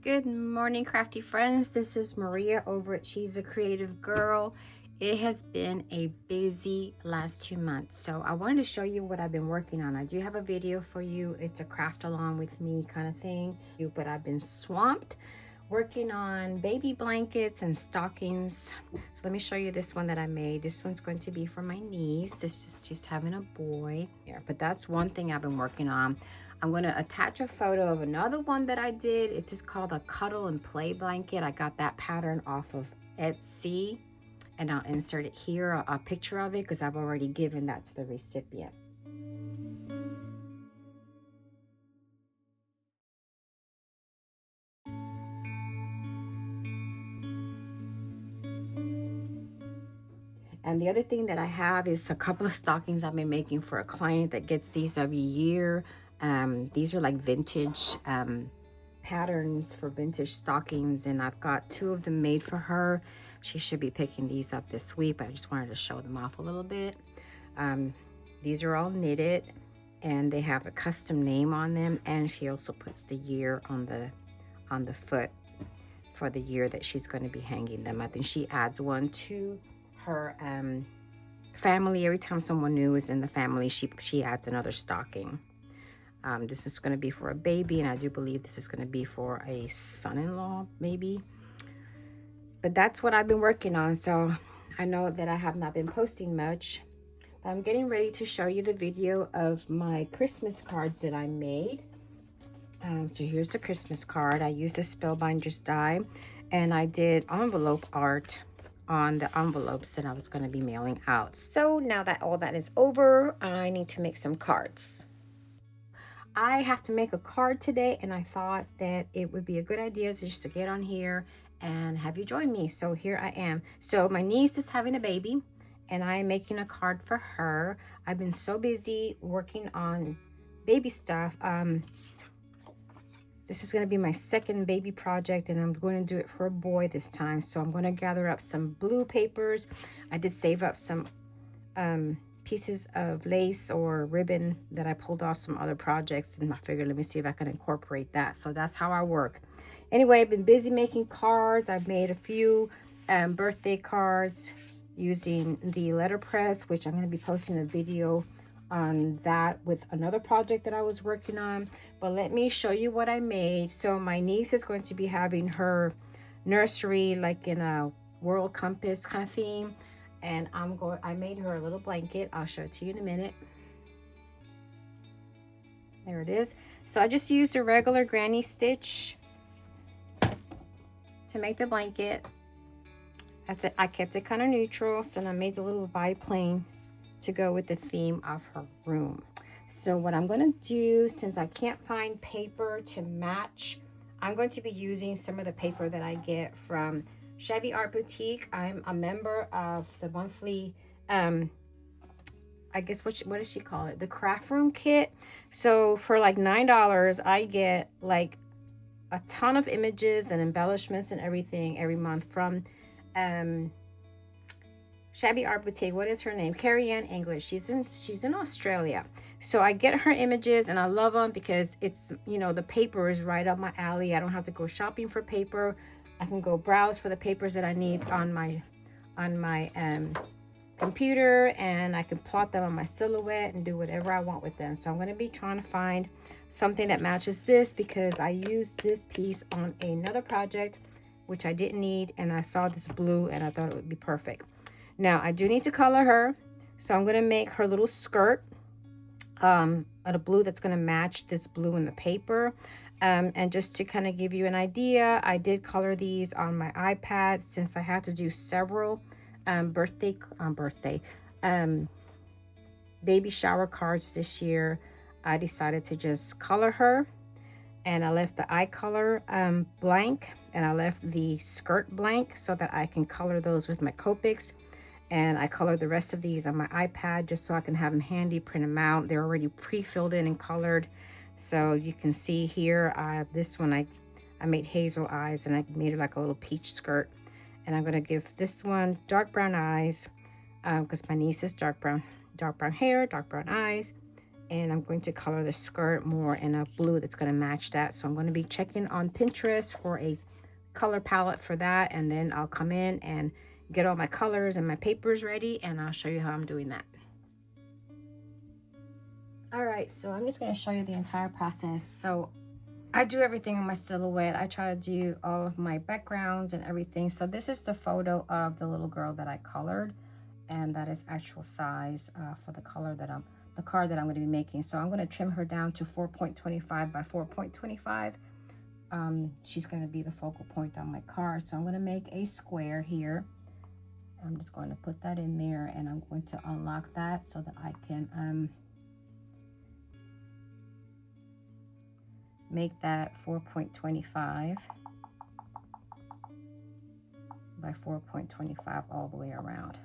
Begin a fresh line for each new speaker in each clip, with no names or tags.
Good morning, crafty friends. This is Maria over at She's a Creative Girl. It has been a busy last 2 months, so I wanted to show you what I've been working on. I do have a video for you. It's a craft along with me kind of thing, but I've been swamped working on baby blankets and stockings. So let me show you this one that I made. This one's going to be for my niece. This is just having a boy here, but that's one thing I've been working on. I'm going to attach a photo of another one that I did. It's just called a cuddle and play blanket. I got that pattern off of Etsy, and I'll insert it here, a picture of it, because I've already given that to the recipient. And the other thing that I have is a couple of stockings I've been making for a client that gets these every year. These are like vintage patterns for vintage stockings, and I've got 2 of them made for her. She should be picking these up this week, but I just wanted to show them off a little bit. These are all knitted, and they have a custom name on them, and she also puts the year on the foot for the year that she's going to be hanging them. I think she adds one to her family. Every time someone new is in the family, she adds another stocking. This is going to be for a baby, and I do believe this is going to be for a son-in-law, maybe. But that's what I've been working on. So I know that I have not been posting much, but I'm getting ready to show you the video of my Christmas cards that I made. So here's the Christmas card. I used a Spellbinders die, and I did envelope art on the envelopes that I was going to be mailing out. So now that all that is over, I need to make some cards. I have to make a card today, and I thought that it would be a good idea to just get on here and have you join me. So here I am. So my niece is having a baby, and I am making a card for her. I've been so busy working on baby stuff. This is going to be my second baby project, and I'm going to do it for a boy this time. So I'm going to gather up some blue papers. I did save up some pieces of lace or ribbon that I pulled off some other projects, and I figured, let me see if I can incorporate that. So that's how I work. Anyway, I've been busy making cards. I've made a few birthday cards using the letterpress, which I'm going to be posting a video on that with another project that I was working on. But let me show you what I made. So my niece is going to be having her nursery like in a world compass kind of theme, and I made her a little blanket. I'll show it to you in a minute. There it is. So I just used a regular granny stitch to make the blanket. I kept it kind of neutral, so I made the little biplane to go with the theme of her room. So what I'm going to do, since I can't find paper to match, I'm going to be using some of the paper that I get from Shabby Art Boutique. I'm a member of the monthly, I guess, what does she call it? The craft room kit. So for like $9, I get like a ton of images and embellishments and everything every month from Shabby Art Boutique. What is her name? Carrie Ann English. She's in Australia. So I get her images, and I love them because it's, you know, the paper is right up my alley. I don't have to go shopping for paper. I can go browse for the papers that I need on my computer, and I can plot them on my silhouette and do whatever I want with them. So I'm going to be trying to find something that matches this, because I used this piece on another project which I didn't need, and I saw this blue and I thought it would be perfect. Now I do need to color her, so I'm going to make her little skirt out of blue that's going to match this blue in the paper. And just to kind of give you an idea, I did color these on my iPad since I had to do several baby shower cards this year. I decided to just color her, and I left the eye color blank, and I left the skirt blank so that I can color those with my Copics. And I colored the rest of these on my iPad just so I can have them handy, print them out. They're already pre-filled in and colored. So you can see here, this one I made hazel eyes, and I made it like a little peach skirt. And I'm going to give this one dark brown eyes because my niece is dark brown hair, dark brown eyes. And I'm going to color the skirt more in a blue that's going to match that. So I'm going to be checking on Pinterest for a color palette for that. And then I'll come in and get all my colors and my papers ready, and I'll show you how I'm doing that. All right, so I'm just going to show you the entire process. So I do everything on my silhouette. I try to do all of my backgrounds and everything. So this is the photo of the little girl that I colored, and that is actual size for the card that I'm going to be making. So I'm going to trim her down to 4.25 by 4.25. She's going to be the focal point on my card. So I'm going to make a square here. I'm just going to put that in there, and I'm going to unlock that so that I can make that 4.25 by 4.25 all the way around.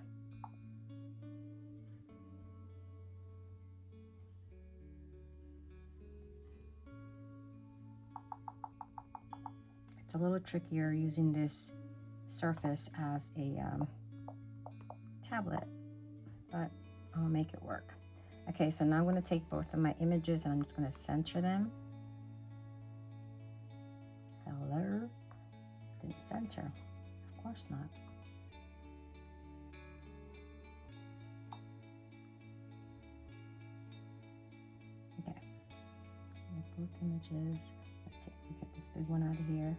It's a little trickier using this surface as a tablet, but I'll make it work. Okay, so now I'm going to take both of my images and I'm just going to center them. Hello, didn't center, of course not. Okay, both images. Let's see, we get this big one out of here.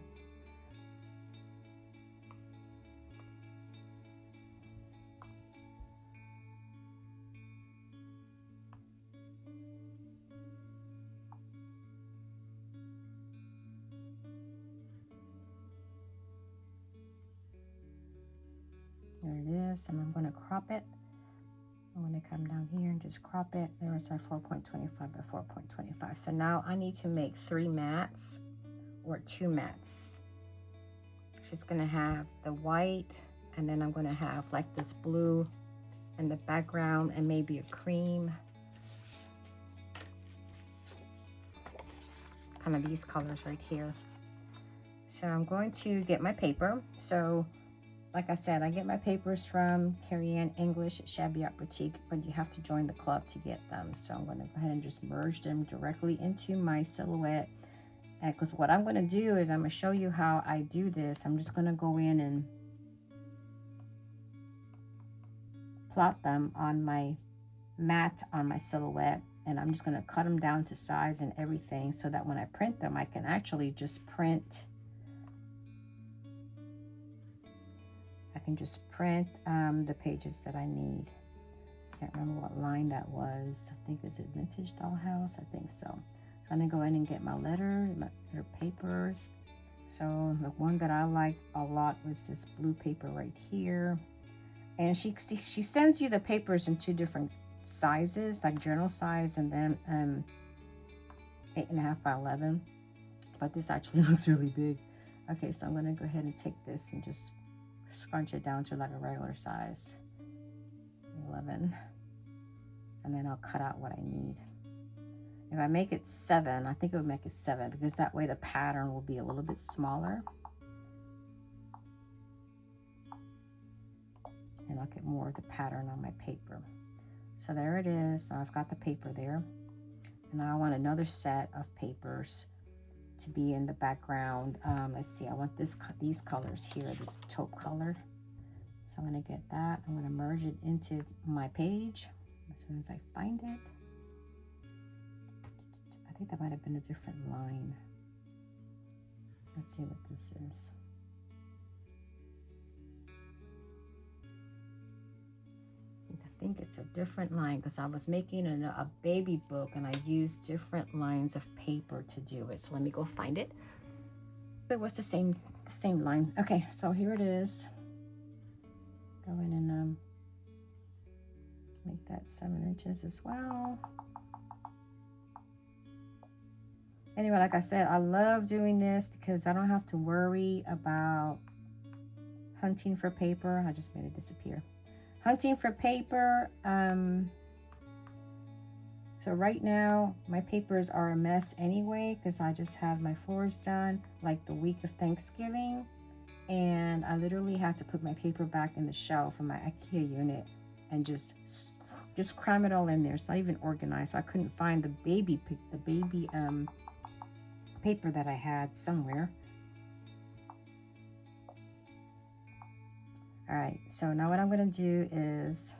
There it is, and I'm going to crop it. I'm going to come down here and just crop it. There is our 4.25 by 4.25. So now I need to make 3 mats or 2 mats. She's going to have the white, and then I'm going to have like this blue in the background and maybe a cream. Kind of these colors right here. So I'm going to get my paper. So like I said, I get my papers from Carrie Ann English at Shabby Art Boutique, but you have to join the club to get them. So I'm going to go ahead and just merge them directly into my silhouette. Because what I'm going to do is I'm going to show you how I do this. I'm just going to go in and plot them on my mat on my silhouette. And I'm just going to cut them down to size and everything so that when I print them, I can actually just print. I can just print the pages that I need. Can't remember what line that was. I think, is it Vintage Dollhouse? I think so. So I'm gonna go in and get my letters, her papers. So the one that I liked a lot was this blue paper right here. And she sends you the papers in 2 different sizes, like journal size and then 8.5 by 11. But this actually looks really big. Okay, so I'm gonna go ahead and take this and just scrunch it down to like a regular size 11, and then I'll cut out what I need. If I make it 7, I think it would make it 7 because that way the pattern will be a little bit smaller and I'll get more of the pattern on my paper. So there it is. So I've got the paper there, and now I want another set of papers to be in the background. Let's see, I want these colors here, this taupe color. So I'm going to get that. I'm going to merge it into my page as soon as I find it. I think that might have been a different line. Let's see what this is. I think it's a different line because I was making a baby book and I used different lines of paper to do it. So let me go find it. It was the same line. Okay, so here it is. Go in and make that 7 inches as well. Anyway, like I said, I love doing this because I don't have to worry about hunting for paper. I just made it disappear. Hunting for paper. So right now my papers are a mess anyway because I just have my floors done like the week of Thanksgiving, and I literally had to put my paper back in the shelf in my IKEA unit and just just cram it all in there. It's not even organized. So I couldn't find the baby paper that I had somewhere. All right, so now what I'm going to do is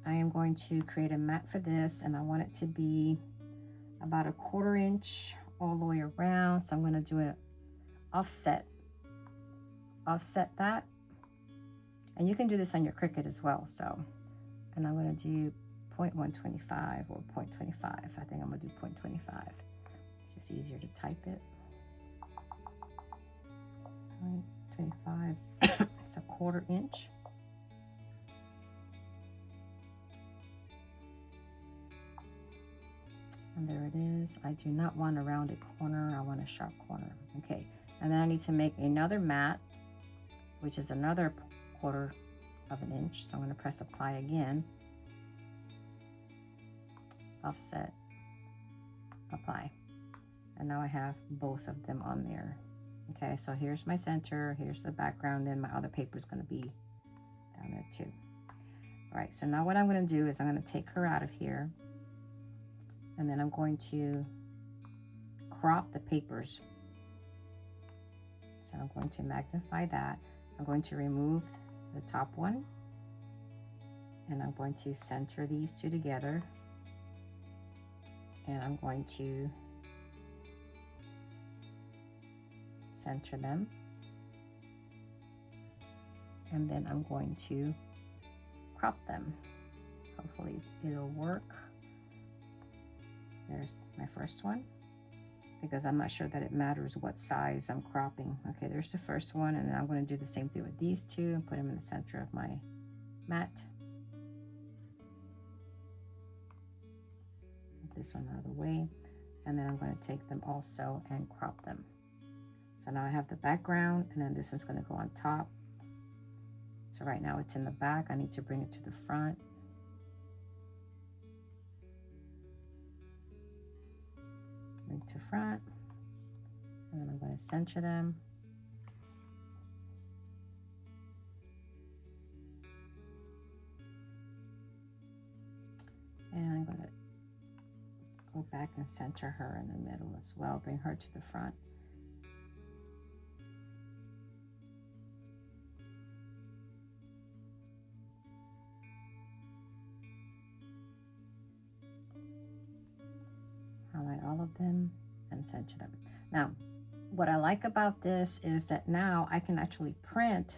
I am going to create a mat for this, and I want it to be about 1/4 inch all the way around. So I'm going to do an offset that, and you can do this on your Cricut as well. So, and I'm going to do 0.125 or 0.25. I think I'm going to do 0.25. It's just easier to type it. 0.25. It's 1/4 inch. And there it is. I do not want a rounded corner. I want a sharp corner. Okay. And then I need to make another mat, which is another 1/4 of an inch. So I'm going to press apply again. Offset, apply. And now I have both of them on there. Okay, so here's my center, here's the background, then my other paper is going to be down there too. All right, so now what I'm going to do is I'm going to take her out of here, and then I'm going to crop the papers. So I'm going to magnify that. I'm going to remove the top one, and I'm going to center these two together, and I'm going to center them, and then I'm going to crop them. Hopefully it'll work. There's my first one, because I'm not sure that it matters what size I'm cropping. Okay, there's the first one, and then I'm going to do the same thing with these two and put them in the center of my mat. Get this one out of the way, and then I'm going to take them also and crop them. So now I have the background, and then this is going to go on top. So right now it's in the back. I need to bring it to the front. Bring it to front, and then I'm going to center them. And I'm going to go back and center her in the middle as well. Bring her to the front. Highlight all of them and center them. Now, what I like about this is that now I can actually print.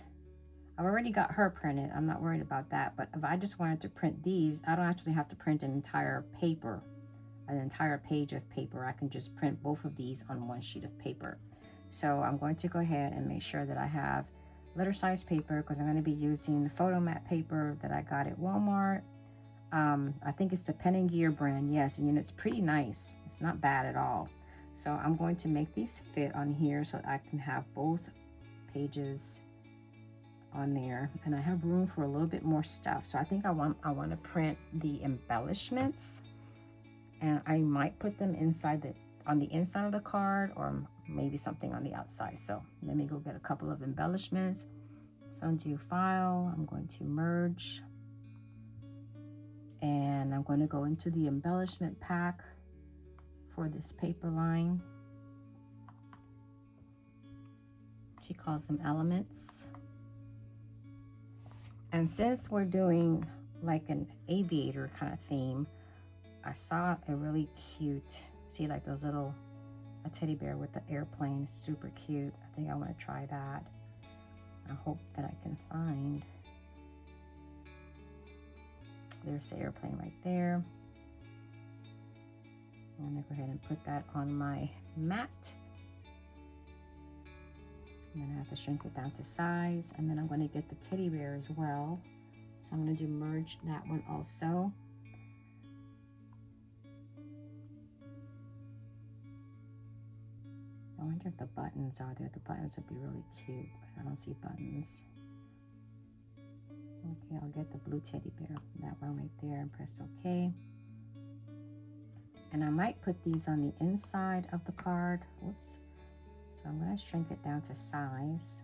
I've already got her printed. I'm not worried about that. But if I just wanted to print these, I don't actually have to print an entire paper, an entire page of paper. I can just print both of these on one sheet of paper. So I'm going to go ahead and make sure that I have letter size paper, because I'm going to be using the photo mat paper that I got at Walmart. I think it's the Pen and Gear brand. Yes, and it's pretty nice. It's not bad at all. So I'm going to make these fit on here so I can have both pages on there, and I have room for a little bit more stuff. So I think I want to print the embellishments, and I might put them on the inside of the card, or maybe something on the outside. So let me go get a couple of embellishments. So undo file. I'm going to merge. And I'm going to go into the embellishment pack for this paper line. She calls them elements. And since we're doing like an aviator kind of theme, I saw a really cute, see like those little, a teddy bear with the airplane, super cute. I think I want to try that. I hope that I can find. There's the airplane right there. I'm going to go ahead and put that on my mat. And then I have to shrink it down to size. And then I'm going to get the teddy bear as well. So I'm going to do merge that one also. I wonder if the buttons are there. The buttons would be really cute, but I don't see buttons. Okay, I'll get the blue teddy bear, that one right there, and press OK. And I might put these on the inside of the card. Whoops. So I'm going to shrink it down to size.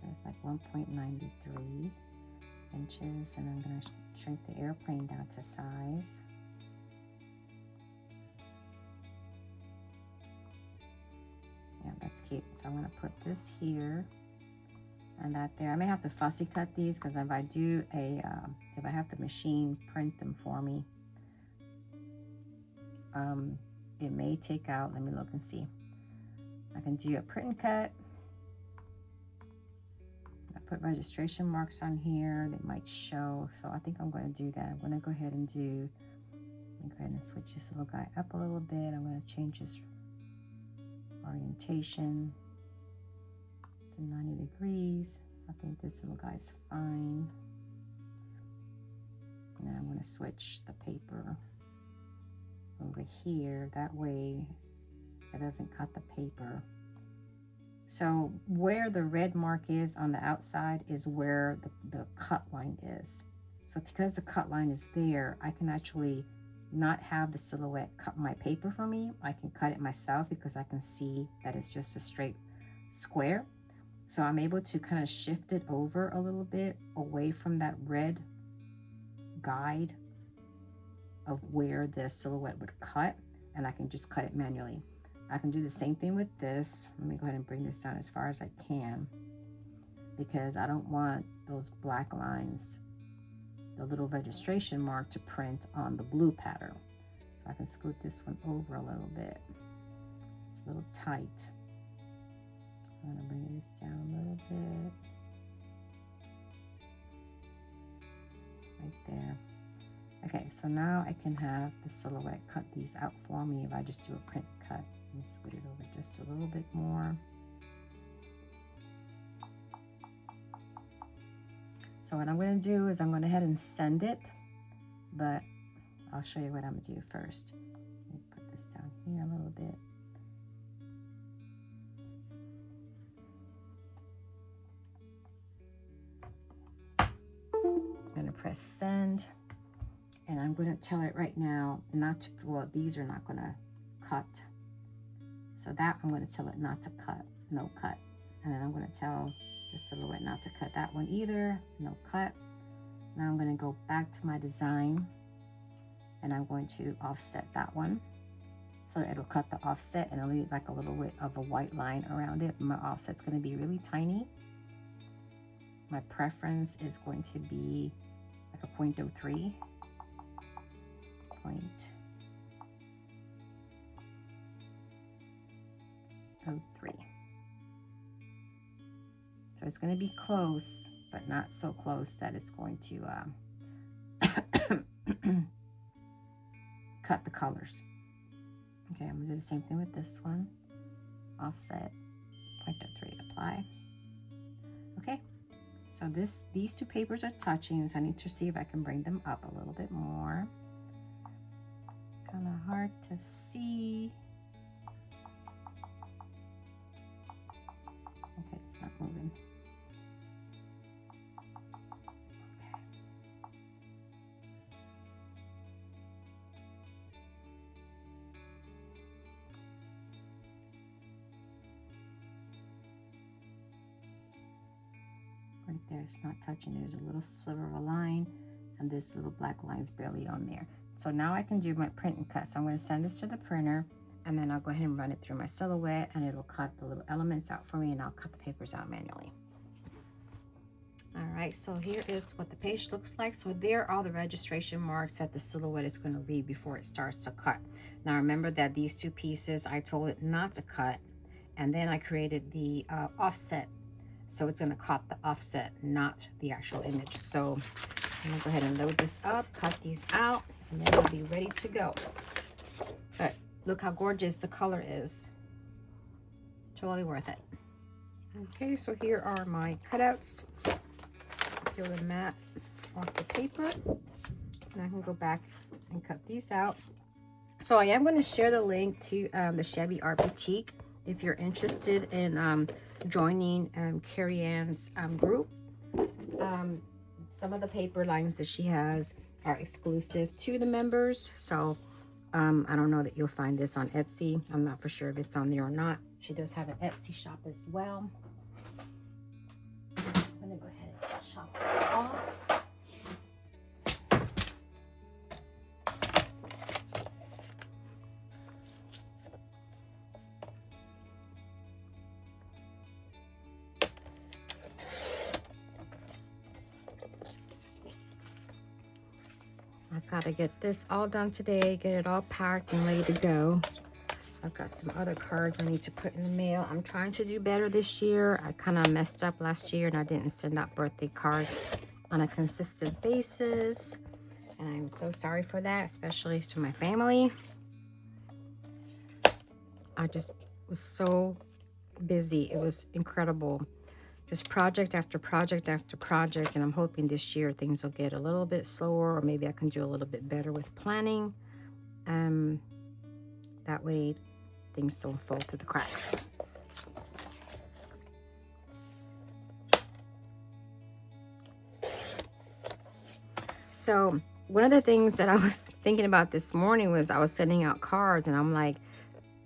So it's like 1.93 inches, and I'm going to shrink the airplane down to size. Yeah, that's cute. So I'm going to put this here and that there. I may have to fussy cut these because if I do if I have the machine print them for me, it may take out, let me look and see. I can do a print and cut. I put registration marks on here. They might show, so I think I'm going to do that. I'm going to go ahead and let me go ahead and switch this little guy up a little bit. I'm going to change his orientation to 90 degrees. I think this little guy's fine. And I'm going to switch the paper over here. That way it doesn't cut the paper. So where the red mark is on the outside is where the cut line is. So because the cut line is there, I can actually not have the silhouette cut my paper for me. I can cut it myself because I can see that it's just a straight square. So I'm able to kind of shift it over a little bit away from that red guide of where the silhouette would cut, and I can just cut it manually. I can do the same thing with this. Let me go ahead and bring this down as far as I can because I don't want those black lines, the little registration mark, to print on the blue pattern. So I can scoot this one over a little bit. It's a little tight. I'm gonna bring this down a little bit. Right there. Okay, so now I can have the silhouette cut these out for me if I just do a print cut. Let me scoot it over just a little bit more. So what I'm going to do is I'm going to go ahead and send it, but I'll show you what I'm going to do first. Let me put this down here a little bit. I'm going to press send, and I'm going to tell it right now not to, well, these are not going to cut. So that I'm going to tell it not to cut, no cut. And then I'm going to tell the silhouette not to cut that one either, no cut. Now I'm going to go back to my design, and I'm going to offset that one. So it'll cut the offset and it'll leave like a little bit of a white line around it. My offset's going to be really tiny. My preference is going to be like a 0.03. Point 03. So it's going to be close, but not so close that it's going to cut the colors. Okay, I'm going to do the same thing with this one. Offset 0.03, apply. Okay, so these two papers are touching, so I need to see if I can bring them up a little bit more. Kind of hard to see. Okay, it's not moving. Okay. Right there, it's not touching. There's a little sliver of a line, and this little black line's barely on there. So now I can do my print and cut. So I'm going to send this to the printer, and then I'll go ahead and run it through my silhouette, and it'll cut the little elements out for me, and I'll cut the papers out manually. All right, so here is what the page looks like. So there are the registration marks that the silhouette is going to read before it starts to cut. Now remember that these two pieces, I told it not to cut, and then I created the offset. So it's going to cut the offset, not the actual image. So I'm going to go ahead and load this up, cut these out, and then we'll be ready to go. But look how gorgeous the color is. Totally worth it. Okay, so here are my cutouts. Peel the mat off the paper, and I can go back and cut these out. So I am going to share the link to the Shabby Art Boutique if you're interested in joining Carrie Ann's group. Some of the paper lines that she has are exclusive to the members, so I don't know that you'll find this on Etsy. I'm not for sure if it's on there or not. She does have an Etsy shop as well. I'm I've got to get this all done today, get it all packed and ready to go. I've got some other cards I need to put in the mail. I'm trying to do better this year. I kind of messed up last year and I didn't send out birthday cards on a consistent basis. And I'm so sorry for that, especially to my family. I just was so busy. It was incredible. Just project after project after project. And I'm hoping this year things will get a little bit slower, or maybe I can do a little bit better with planning. That way things don't fall through the cracks. So one of the things that I was thinking about this morning was I was sending out cards and I'm like,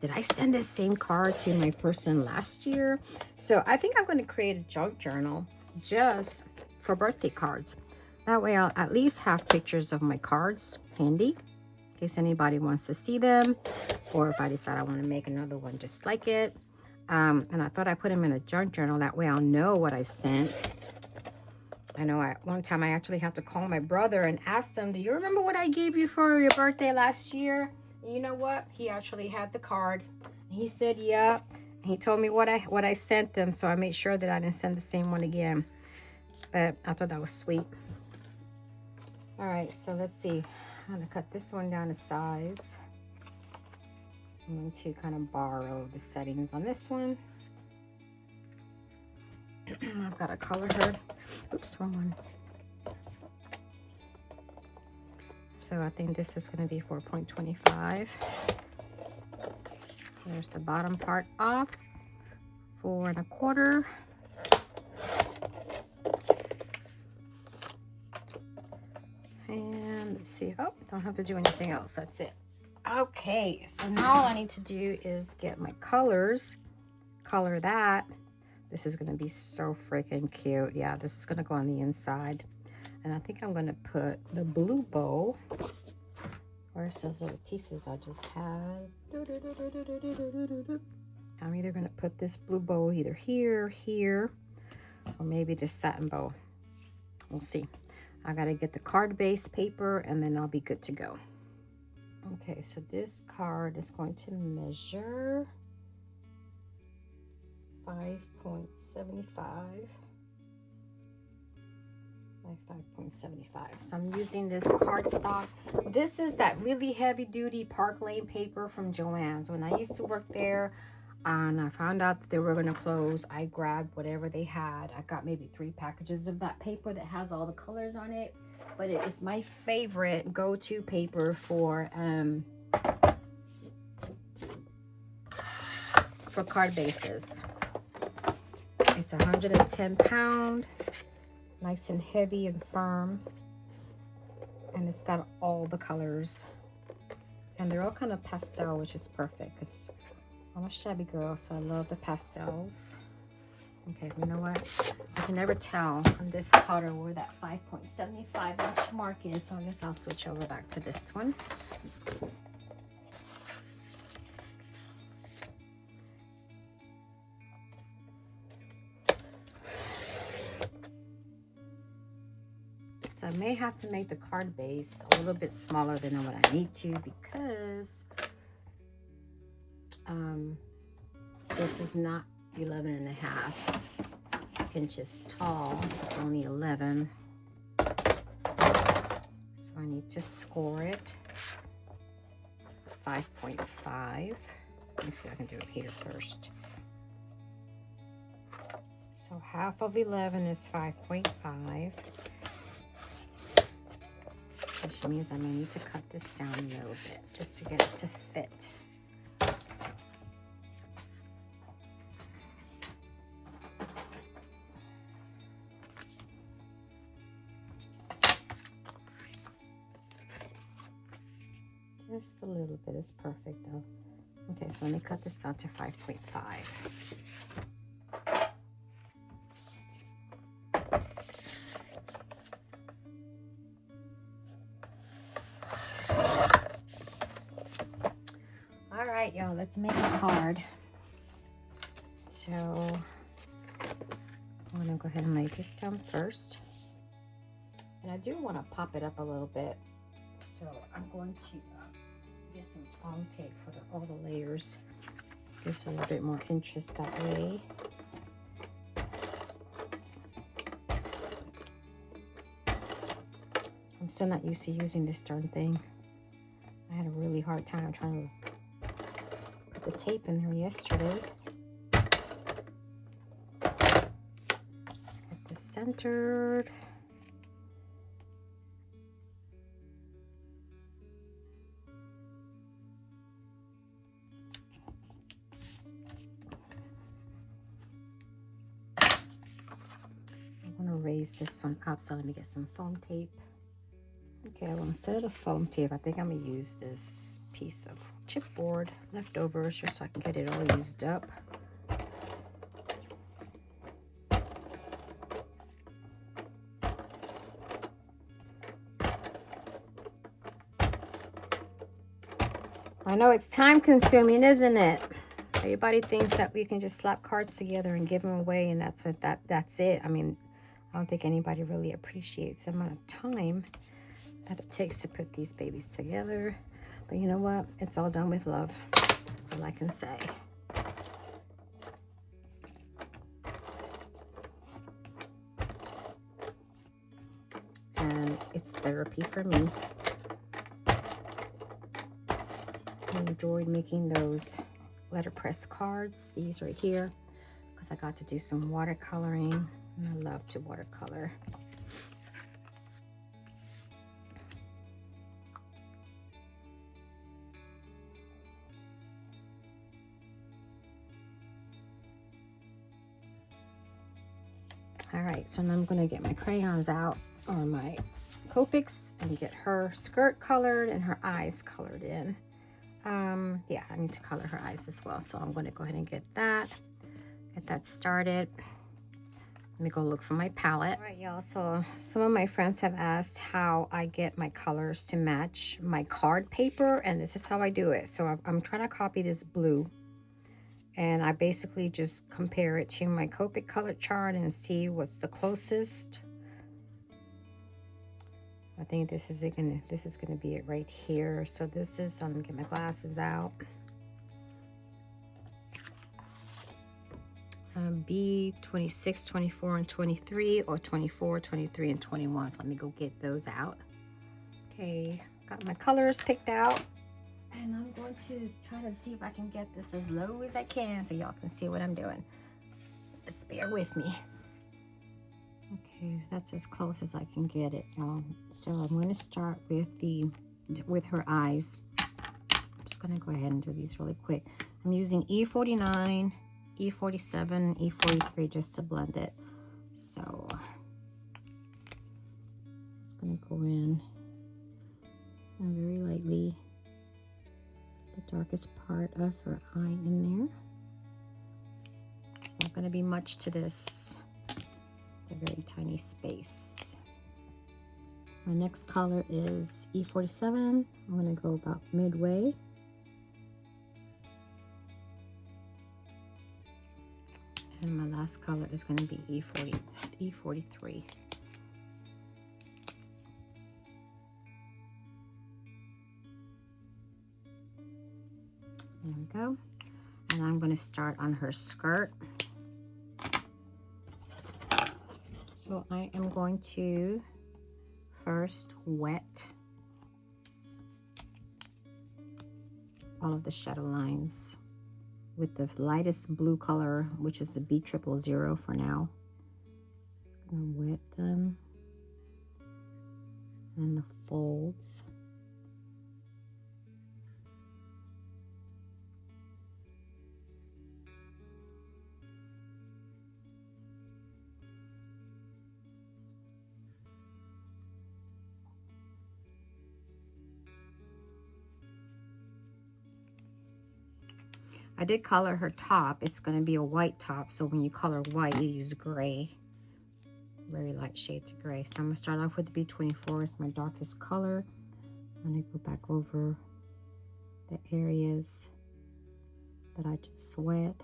did I send this same card to my person last year? So I think I'm going to create a junk journal just for birthday cards. That way I'll at least have pictures of my cards handy in case anybody wants to see them, or if I decide I want to make another one just like it. And I thought I put them in a junk journal. That way I'll know what I sent. I know one time I actually had to call my brother and ask him, do you remember what I gave you for your birthday last year? And you know what? He actually had the card. He said, yeah. He told me what I sent him, so I made sure that I didn't send the same one again. But I thought that was sweet. All right, so let's see. I'm going to cut this one down to size. I'm going to kind of borrow the settings on this one. I've got to color her. Oops, wrong one. So I think this is going to be 4.25. There's the bottom part off. 4 1/4. And let's see. Oh, don't have to do anything else. That's it. Okay, so now all I need to do is get my colors. Color that. This is going to be so freaking cute. Yeah, this is going to go on the inside. And I think I'm going to put the blue bow. Where's those little pieces I just had? I'm either going to put this blue bow either here, here, or maybe the satin bow. We'll see. I got to get the card base paper and then I'll be good to go. Okay, so this card is going to measure 5.75 by 5.75. So I'm using this cardstock. This is that really heavy duty Park Lane paper from Joann's. When I used to work there and I found out that they were going to close, I grabbed whatever they had. I got maybe 3 packages of that paper that has all the colors on it. But it is my favorite go-to paper for card bases. It's 110 pound, nice and heavy and firm, and it's got all the colors, and they're all kind of pastel, which is perfect because I'm a shabby girl, so I love the pastels. Okay, you know what? I can never tell on this cutter where that 5.75 inch mark is, so I guess I'll switch over back to this one. So I may have to make the card base a little bit smaller than what I need to because this is not 11.5 inches tall, it's only 11. So I need to score it 5.5. Let me see if I can do it here first. So half of 11 is 5.5. Which means I may need to cut this down a little bit just to get it to fit. Just a little bit is perfect though. Okay, so let me cut this down to 5.5. All right, y'all, let's make a card. So I'm gonna go ahead and lay this down first. And I do want to pop it up a little bit So I'm going to get some foam tape for all the layers. Gives a little bit more interest that way. I'm still not used to using this darn thing. I had a really hard time trying to put the tape in there yesterday. Let's get this centered. I'm gonna raise this one up, so let me get some foam tape. Okay, well, instead of the foam tape, I think I'm gonna use this piece of chipboard leftovers just so I can get it all used up. I know it's time consuming, isn't it? Everybody thinks that we can just slap cards together and give them away, and that's it. I mean, I don't think anybody really appreciates the amount of time that it takes to put these babies together. But you know what? It's all done with love. That's all I can say. And it's therapy for me. I enjoyed making those letterpress cards, these right here, because I got to do some watercoloring, and I love to watercolor. All right, so now I'm gonna get my crayons out, or my Copics, and get her skirt colored and her eyes colored in. Yeah, I need to color her eyes as well, so I'm gonna go ahead and get that started. Let me go look for my palette. All right, y'all, so some of my friends have asked how I get my colors to match my card paper, and this is how I do it. So I'm trying to copy this blue, and I basically just compare it to my Copic color chart and see what's the closest. I think this is gonna be it right here. So this is, I'm gonna get my glasses out. B 26, 24, and 23, or 24, 23, and 21. So let me go get those out. Okay, got my colors picked out, and I'm going to try to see if I can get this as low as I can so y'all can see what I'm doing. Just bear with me. Okay, that's as close as I can get it, y'all. So I'm going to start with her eyes. I'm just going to go ahead and do these really quick. I'm using E49, E47, E43 just to blend it. So it's going to go in very lightly, the darkest part of her eye in there. It's not going to be much to this. A very tiny space. My next color is E47. I'm going to go about midway. And my last color is going to be E43. There we go. And I'm going to start on her skirt. So I am going to first wet all of the shadow lines with the lightest blue color, which is the B000 for now. Just gonna wet them and the folds. I did color her top. It's going to be a white top, so when you color white, you use gray. Very light shades of gray. So I'm going to start off with the B24 as my darkest color. I'm going to go back over the areas that I just wet.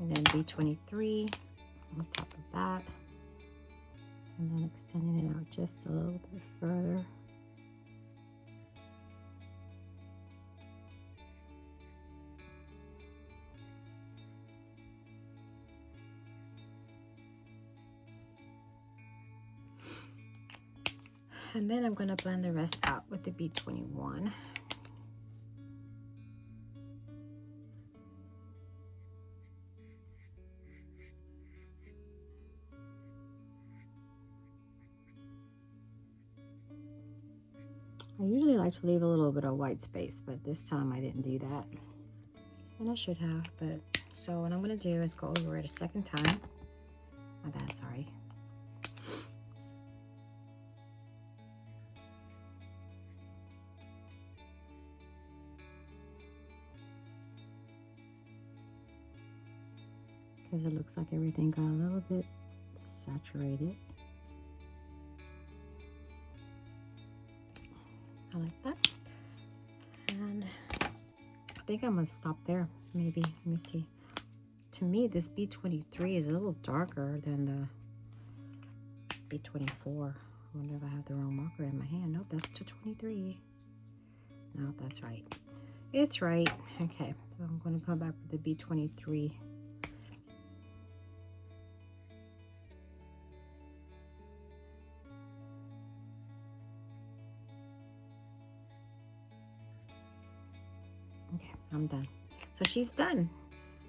and then B23 on top of that, and then extending it out just a little bit further. And then I'm going to blend the rest out with the B21. I usually like to leave a little bit of white space, but this time I didn't do that. And I should have, but so what I'm going to do is go over it a second time. My bad, sorry. Because it looks like everything got a little bit saturated. I like that. And I think I'm gonna stop there, maybe. Let me see. To me, this B23 is a little darker than the B24. I wonder if I have the wrong marker in my hand. Nope, that's 223. No, that's right. It's right. Okay, so I'm gonna come back with the B23. Okay, I'm done. So she's done.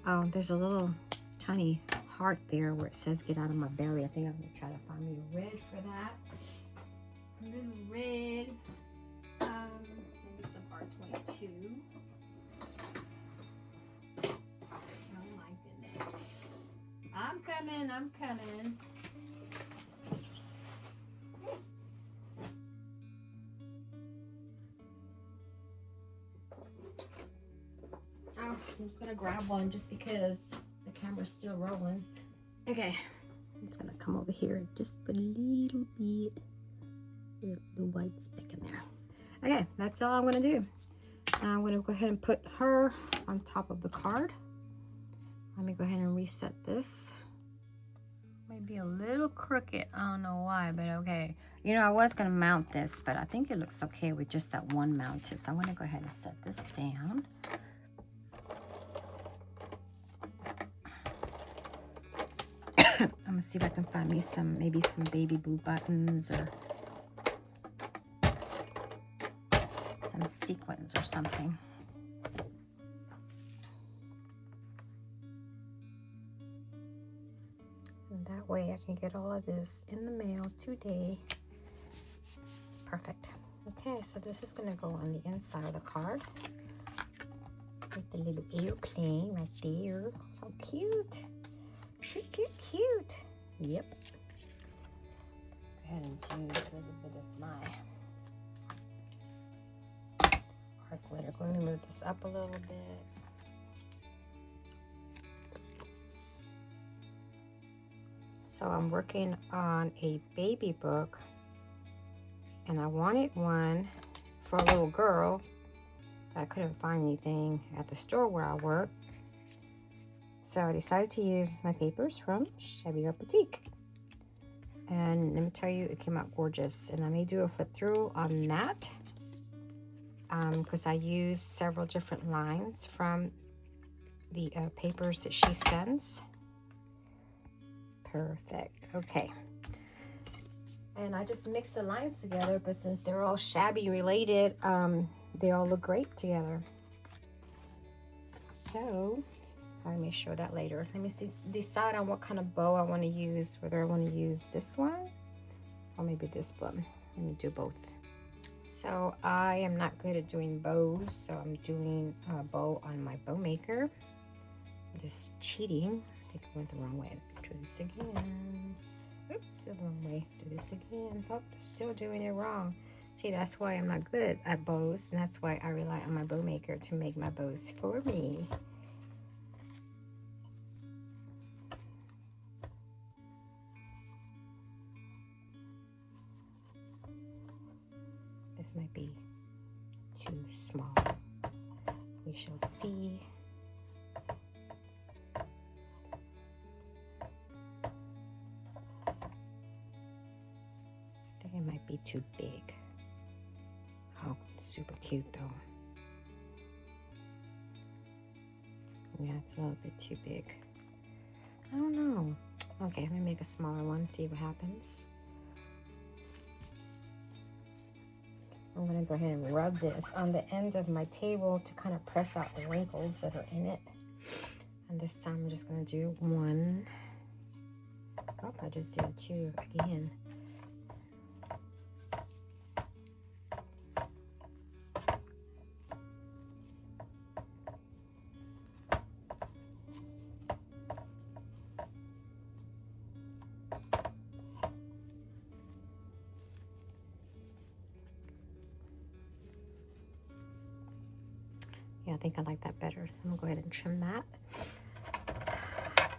Oh, there's a little tiny heart there where it says get out of my belly. I think I'm gonna try to find me a red for that. A little red. Maybe some R22. Oh my goodness. I'm coming, I'm coming. Oh, I'm just gonna grab one just because the camera's still rolling. Okay, I'm just gonna come over here and just put a little bit of the white speck in there. Okay, that's all I'm gonna do. Now I'm gonna go ahead and put her on top of the card. Let me go ahead and reset this. Might be a little crooked, I don't know why, but okay. You know, I was gonna mount this, but I think it looks okay with just that one mounted. So I'm gonna go ahead and set this down. I'm gonna see if I can find me maybe some baby blue buttons or some sequins or something. And that way I can get all of this in the mail today. Perfect. Okay, so this is gonna go on the inside of the card with the little airplane right there. So cute. Cute, cute, cute. Yep. Go ahead and do a little bit of my art glitter. Let me move this up a little bit. So I'm working on a baby book, and I wanted one for a little girl, but I couldn't find anything at the store where I work. So I decided to use my papers from Shabby Art Boutique. And let me tell you, it came out gorgeous. And I may do a flip through on that because I used several different lines from the papers that she sends. Perfect. Okay. And I just mixed the lines together, but since they're all shabby related, they all look great together. So I may show that later. Let me decide on what kind of bow I want to use, whether I want to use this one or maybe this one. Let me do both. So I am not good at doing bows, so I'm doing a bow on my bow maker. I'm just cheating. I think I went the wrong way. Do this again. Oops, the wrong way. Do this again. Oh, still doing it wrong. See, that's why I'm not good at bows, and that's why I rely on my bow maker to make my bows for me. This might be too small. We shall see. It might be too big. Oh, it's super cute though. Yeah, it's a little bit too big. I don't know. Okay, let me make a smaller one, see what happens. I'm gonna go ahead and rub this on the end of my table to kind of press out the wrinkles that are in it. And this time I'm just gonna do one. Oh, I just did two again. Yeah, I think I like that better. So I'm gonna go ahead and trim that.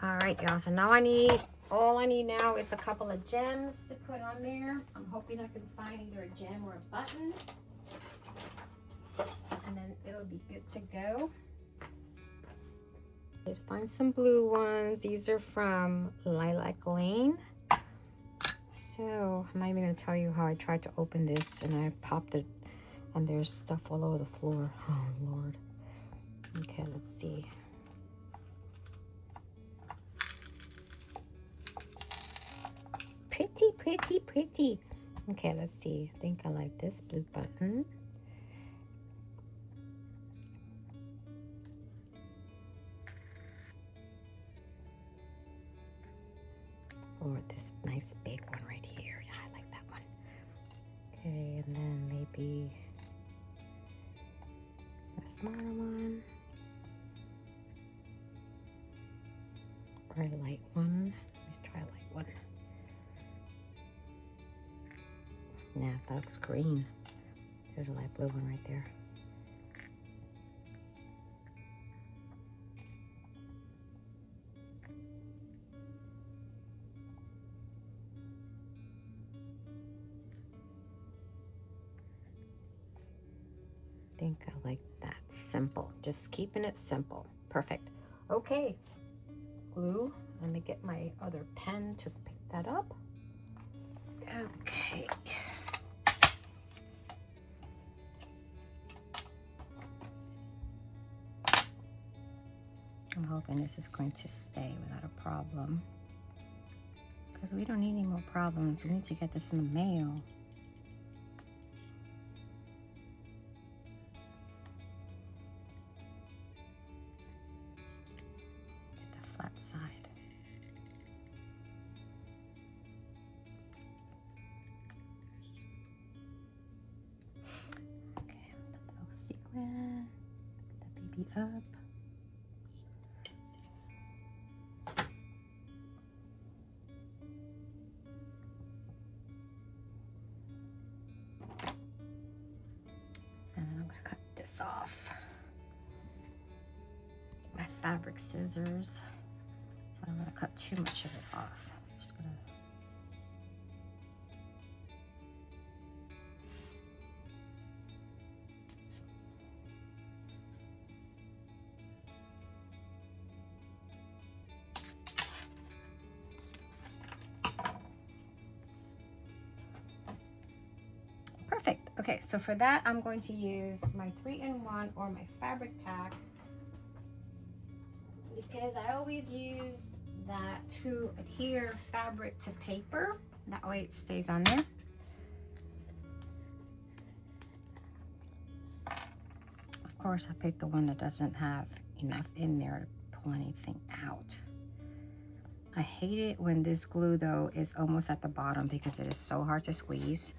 All right, y'all. So now all I need now is a couple of gems to put on there. I'm hoping I can find either a gem or a button. And then it'll be good to go. Let's find some blue ones. These are from Lilac Lane. So I'm not even gonna tell you how I tried to open this and I popped it and there's stuff all over the floor. Oh Lord. Okay, let's see. Pretty, pretty, pretty. Okay, let's see. I think I like this blue button. Or this nice big one right here. Yeah, I like that one. Okay, and then maybe a smaller one. Or a light one. Let's try a light one. Yeah, that looks green. There's a light blue one right there. I think I like that. Simple. Just keeping it simple. Perfect. Okay. Glue. Let me get my other pen to pick that up. Okay. I'm hoping this is going to stay without a problem. Because we don't need any more problems. We need to get this in the mail. Get the flat side. Okay, the little sequin. Get the baby up. Off my fabric scissors, so I don't want to cut too much of it off. I'm just gonna perfect. Okay, so for that I'm going to use my 3-in-1 or my fabric tack, because I always use that to adhere fabric to paper. That way it stays on there. Of course, I picked the one that doesn't have enough in there to pull anything out. I hate it when this glue though is almost at the bottom because it is so hard to squeeze.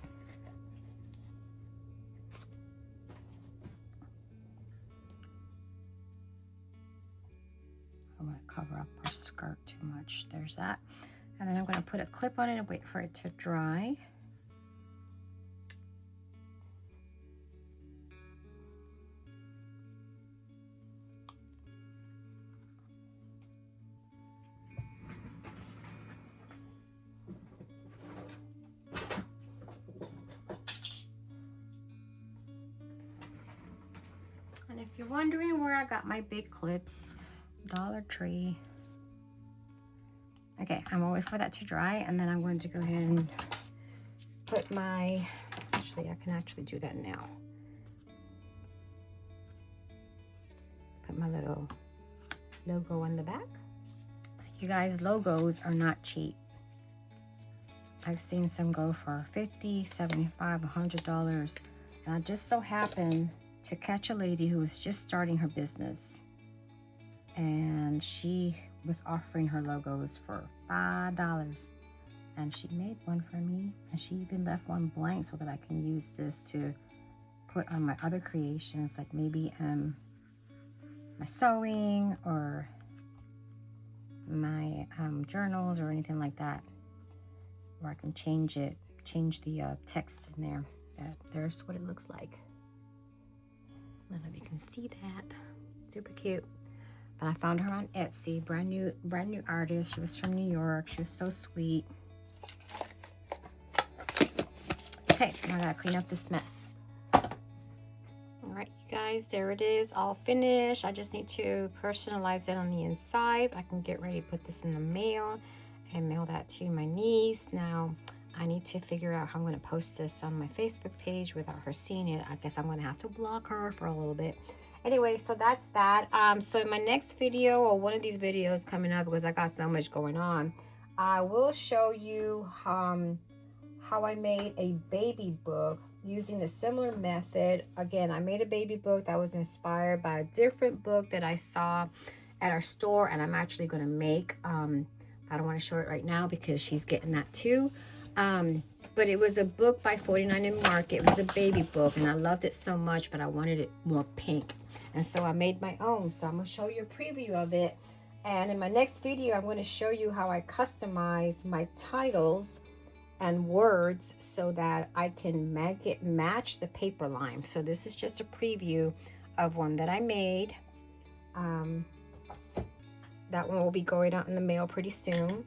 I want to cover up our skirt too much. There's that. And then I'm going to put a clip on it and wait for it to dry. And if you're wondering where I got my big clips, Dollar Tree. Okay, I'm gonna wait for that to dry, and then I'm going to go ahead and put my, actually I can actually do that now. Put my little logo on the back. So you guys, logos are not cheap. I've seen some go for $50, $75, $100. And I just so happened to catch a lady who was just starting her business. And she was offering her logos for $5. And she made one for me. And she even left one blank so that I can use this to put on my other creations, like maybe my sewing or my journals or anything like that. Or I can change the text in there. There's what it looks like. I don't know if you can see that. Super cute. But I found her on Etsy. Brand new artist. She was from New York. She was so sweet. Okay, now I gotta clean up this mess. All right, you guys, there it is, all finished. I just need to personalize it on the inside. I can get ready to put this in the mail and mail that to my niece. Now, I need to figure out how I'm going to post this on my Facebook page without her seeing it. I guess I'm going to have to block her for a little bit. Anyway, so that's that. So in my next video, or one of these videos coming up, because I got so much going on, I will show you how I made a baby book using a similar method. Again, I made a baby book that was inspired by a different book that I saw at our store, and I'm actually going to make. I don't want to show it right now because she's getting that too. But it was a book by 49 and Market. It was a baby book, and I loved it so much, but I wanted it more pink. And so I made my own. So I'm going to show you a preview of it. And in my next video, I'm going to show you how I customize my titles and words so that I can make it match the paper line. So this is just a preview of one that I made. That one will be going out in the mail pretty soon.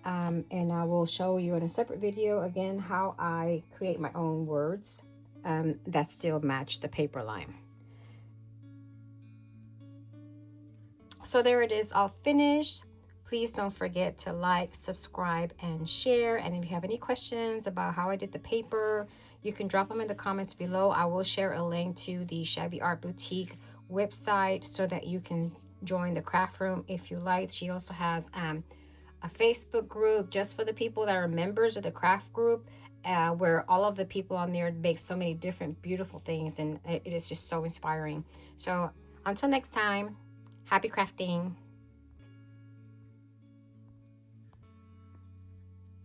And I will show you in a separate video again how I create my own words that still match the paper line. So there it is, all finished. Please don't forget to like, subscribe, and share. And if you have any questions about how I did the paper, you can drop them in the comments below. I will share a link to the Shabby Art Boutique website so that you can join the craft room if you like. She also has a Facebook group just for the people that are members of the craft group, where all of the people on there make so many different beautiful things, and it is just so inspiring. So until next time, happy crafting.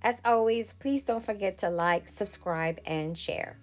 As always, please don't forget to like, subscribe, and share.